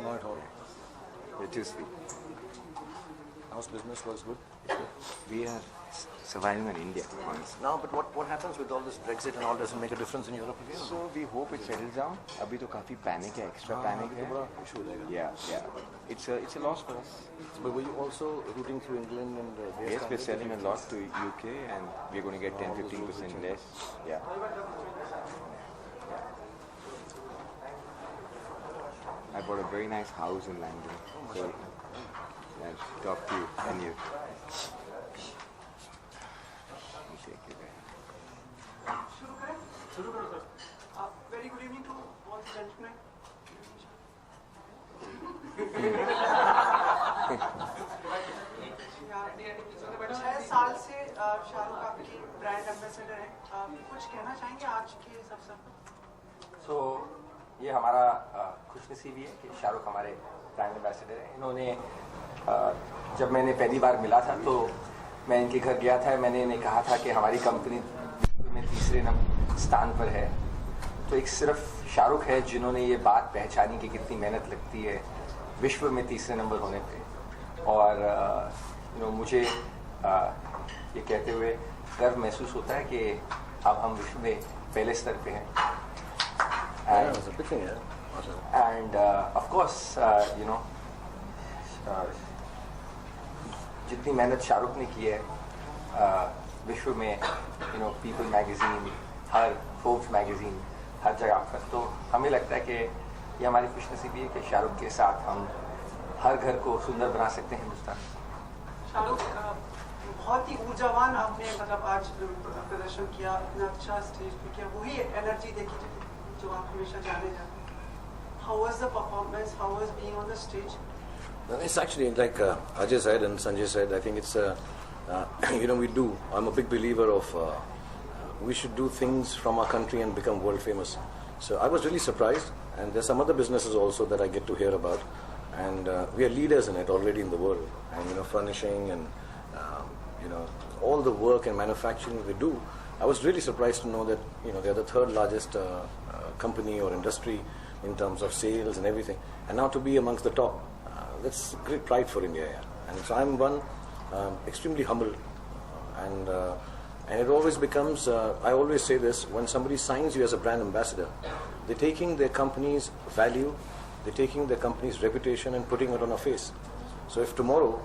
not at all. You're too sweet. How's business? Was good? We are surviving in India, honestly. No, but what happens with all this Brexit and all doesn't make a difference in Europe again? So we hope it settles down. अभी तो काफी panic है, extra panic तो है. बड़ा issue हो जाएगा. Yeah. It's a loss for us. But were you also rooting through England and Yes, we're selling a lot to UK and we're going to get 10-15% less. Yeah. I bought a very nice house in London. So I'll talk to you and you. I'll take you there. Very good evening to all the gentlemen. छह साल से शाहरुख आपकी brand ambassador है. कुछ कहना चाहेंगे आज के इस अवसर पर? सो ये हमारा खुशनसीबी है कि शाहरुख हमारे ब्रांड एम्बेसडर हैं. इन्होंने जब मैंने पहली बार मिला था तो मैं इनके घर गया था. मैंने इन्हें कहा था कि हमारी कंपनी में तीसरे स्थान पर है. तो एक सिर्फ शाहरुख है जिन्होंने ये बात पहचानी कि कितनी मेहनत लगती है विश्व में तीसरे नंबर होने पे. और मुझे ये कहते हुए गर्व महसूस होता है कि अब हम विश्व में पहले स्तर पे हैं. And of course, जितनी मेहनत शाहरुख ने की है विश्व में पीपल मैगजीन, हर फोर्ब्स मैगजीन, हर जगह पर, तो हमें लगता है कि ये हमारी खुशनसीबी है कि शाहरुख के साथ हम हर घर को सुंदर बना सकते हैं हिंदुस्तान. शाहरुख बहुत ही ऊर्जावान आपने मतलब आज प्रदर्शन किया, इतना अच्छा स्टेज पे किया, वही एनर्जी देखी जो आप हमेशा जाने जाते हैं. How was the performance? How was being on the stage? It's actually like Ajay said and Sanjay said. I think it's I'm a big believer of we should do things from our country and become world famous. So I was really surprised, and there's some other businesses also that I get to hear about, and we are leaders in it already in the world. And furnishing and all the work and manufacturing we do. I was really surprised to know that they are the third largest company or industry in terms of sales and everything, and now to be amongst the top, that's great pride for India. Yeah. And so I'm one extremely humble, and it always becomes. I always say this: when somebody signs you as a brand ambassador, they're taking their company's value, they're taking their company's reputation and putting it on a face. So if tomorrow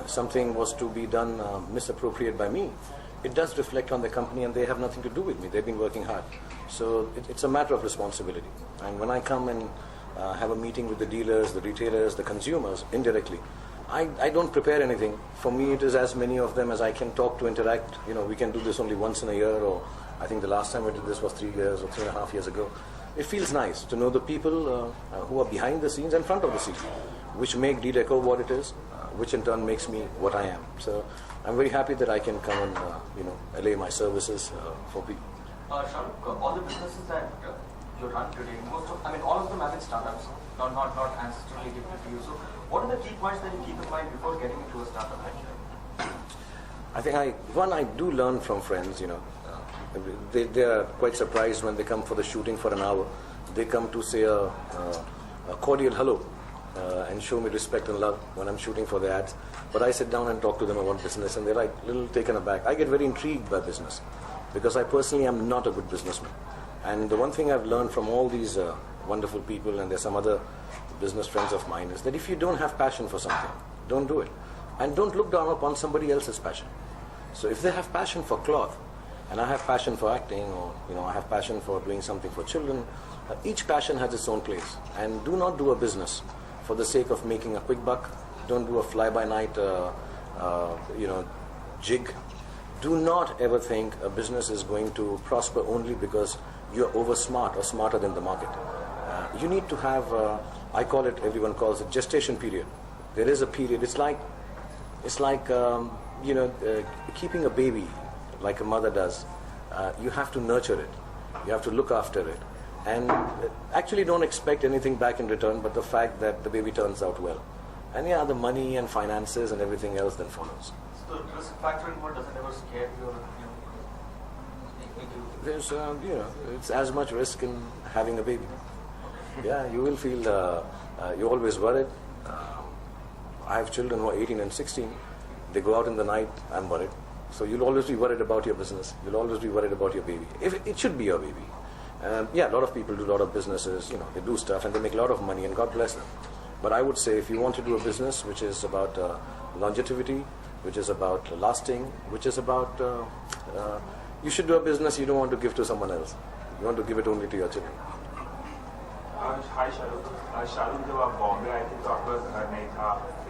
something was to be done misappropriate by me, it does reflect on the company and they have nothing to do with me. They've been working hard. So it's a matter of responsibility. And when I come and have a meeting with the dealers, the retailers, the consumers, indirectly, I don't prepare anything. For me, it is as many of them as I can talk to, interact. We can do this only once in a year, or I think the last time I did this was 3 years or 3.5 years ago. It feels nice to know the people who are behind the scenes and front of the scenes, which make D-Deco what it is, which in turn makes me what I am. So I'm very happy that I can come and allay my services for people. Shah Rukh, all the businesses that you run today, all of them have been startups, not ancestrally given to you. So what are the key points that you keep in mind before getting into a startup venture? I think I do learn from friends. They are quite surprised when they come for the shooting for an hour. They come to say a cordial hello and show me respect and love when I'm shooting for the ads. But I sit down and talk to them about business, and they're like a little taken aback. I get very intrigued by business because I personally am not a good businessman. And the one thing I've learned from all these wonderful people, and there's some other business friends of mine, is that if you don't have passion for something, don't do it. And don't look down upon somebody else's passion. So if they have passion for cloth, and I have passion for acting, or I have passion for doing something for children, each passion has its own place. And do not do a business for the sake of making a quick buck. Don't do a fly-by-night jig. Do not ever think a business is going to prosper only because you're over smart or smarter than the market. You need to have, everyone calls it gestation period. There is a period. It's like keeping a baby like a mother does. You have to nurture it. You have to look after it. And actually don't expect anything back in return but the fact that the baby turns out well. And the money and finances and everything else then follows. So the risk factor involved doesn't ever scare you or make you... There's, it's as much risk in having a baby. Yeah, you will feel You're always worried. I have children who are 18 and 16. They go out in the night, I'm worried. So you'll always be worried about your business. You'll always be worried about your baby. If it should be your baby. Yeah, a lot of people do a lot of businesses, they do stuff and they make a lot of money, and God bless them. But I would say if you want to do a business which is about longevity, which is about lasting, which is about, you should do a business you don't want to give to someone else. You want to give it only to your children. Hi Shah Rukh. Shah Rukh, जब आप बॉम्बे आए थे तो आपका घर नहीं था.